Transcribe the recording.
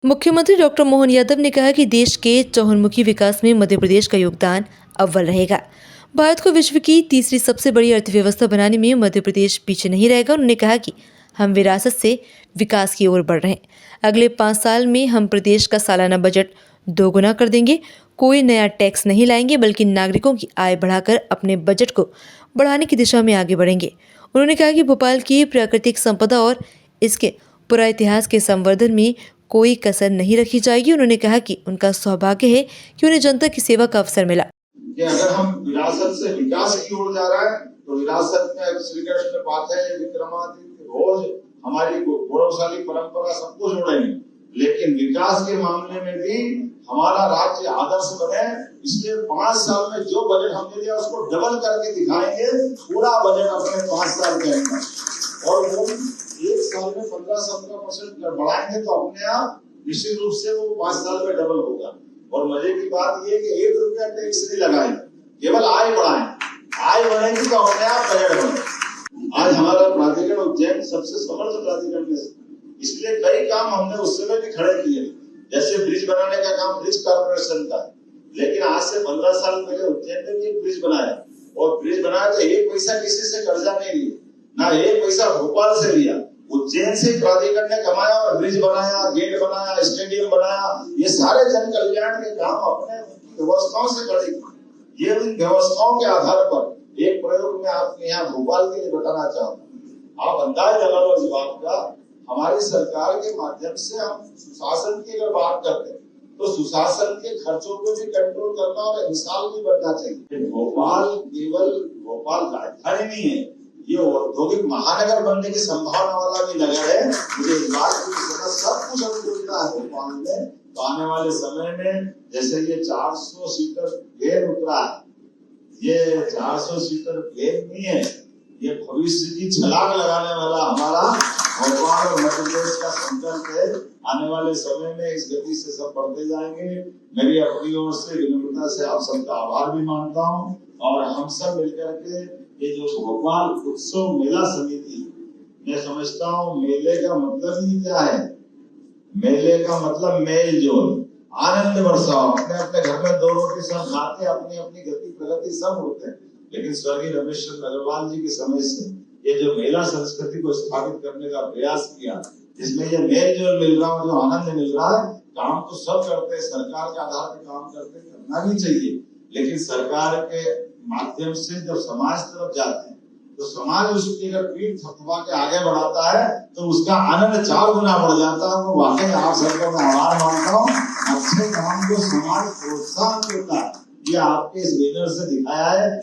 मुख्यमंत्री डॉक्टर मोहन यादव ने कहा कि देश के चहुंमुखी विकास में मध्य प्रदेश का योगदान अव्वल रहेगा। भारत को विश्व की तीसरी सबसे बड़ी अर्थव्यवस्था बनाने में मध्य प्रदेश पीछे नहीं रहेगा। उन्होंने कहा कि हम विरासत से विकास की ओर बढ़ रहे हैं। अगले 5 साल में हम प्रदेश का सालाना बजट दोगुना कर देंगे। कोई नया टैक्स नहीं लाएंगे, बल्कि नागरिकों की आय बढ़ाकर अपने बजट को बढ़ाने की दिशा में आगे बढ़ेंगे। उन्होंने कहा कि भोपाल की प्राकृतिक संपदा और इसके पूरा इतिहास के संवर्धन में कोई कसर नहीं रखी जाएगी। उन्होंने कहा कि उनका सौभाग्य है कि उन्हें जनता की सेवा का अवसर मिला। कि अगर हम विरासत से विकास की ओर जा रहा है तो विरासत में श्री कृष्ण पाते विक्रमादित्य रोज हमारी गौरवशाली परंपरा सबको जोड़ेंगे, लेकिन विकास के मामले में भी हमारा राज्य आदर्श बने, इसलिए 5 साल में जो बजट हमने दिया उसको डबल करके दिखाएंगे। पूरा बजट अपने 5 साल के अंदर, और वो 1 साल में 15-17% बढ़ाएंगे तो अपने आप निश्चित रूप से वो 5 साल में डबल होगा। और मजे की बात ये कि 1 रुपया टैक्स नहीं लगाएंगे, केवल आय बढ़ाएं। आय बढ़ेगी तो अपने आप बजट बने। आज हमारा प्राधिकरण उज्जैन सबसे समर्थ प्राधिकरण में, इसलिए कई काम हमने उस समय भी खड़े किए, जैसे ब्रिज बनाने का काम ब्रिज कॉर्पोरेशन का, लेकिन आज से 15 साल पहले उज्जैन ने भी ब्रिज बनाया, और ब्रिज बनाया तो 1 पैसा किसी से कर्जा नहीं लिया, ना 1 पैसा भोपाल से लिया। उज्जैन से प्राधिकरण ने कमाया और ब्रिज बनाया, गेट बनाया, स्टेडियम बनाया। ये सारे जन कल्याण के काम अपने व्यवस्थाओं से खड़े किए। ये इन व्यवस्थाओं के आधार पर एक प्रयोग में आपके यहाँ भोपाल के लिए बताना चाहता हूँ। आप अंदाज लगा लो इस बात का, हमारी सरकार के माध्यम से हम सुशासन की अगर बात करते हैं तो सुशासन के खर्चों को भी कंट्रोल करना और इंसान भी बनना चाहिए। भोपाल केवल भोपाल राजधानी नहीं है, ये औद्योगिक महानगर बनने की संभावना वाला भी नगर है। मुझे इस बात की सब कुछ अनुकूलता है भोपाल में, तो आने वाले समय में जैसे ये 400 सीटर प्लेन उतरा है, ये 400 सीटर प्लेन नहीं है, ये भविष्य की छलांग लगाने वाला हमारा भोपाल और मध्य प्रदेश का संकल्प है। आने वाले समय में इस गति से सब बढ़ते जाएंगे। मेरी अपनी ओर से विनम्रता से आप सबका आभार भी मानता हूँ, और हम सब मिलकर के ये जो भोपाल उत्सव मेला समिति, मैं समझता हूँ मेले का मतलब ही क्या है, मेले का मतलब मेल जोल, आनंद बरसाओ। अपने अपने घर में 2 रोटी सब खाते, अपनी अपनी गति प्रगति सब होते हैं, लेकिन स्वर्गीय रमेश चंद्र अग्रवाल जी के समय से ये जो मेला संस्कृति को स्थापित करने का प्रयास किया, जिसमें ये मेल जोल मिल रहा है, जो आनंद मिल रहा है। काम तो सब करते हैं, सरकार के आधार पर काम करते, करना भी चाहिए, लेकिन सरकार के माध्यम से जब समाज तरफ जाते हैं तो समाज उसकी अगर पीठ थपथपा के आगे बढ़ाता है तो उसका आनंद 4 गुना बढ़ जाता है। वो वाकई आप सबको मैं आभार मानता हूँ। अच्छे काम को समाज प्रोत्साहन देता है, ये आपके इस बैनर से दिखाया है।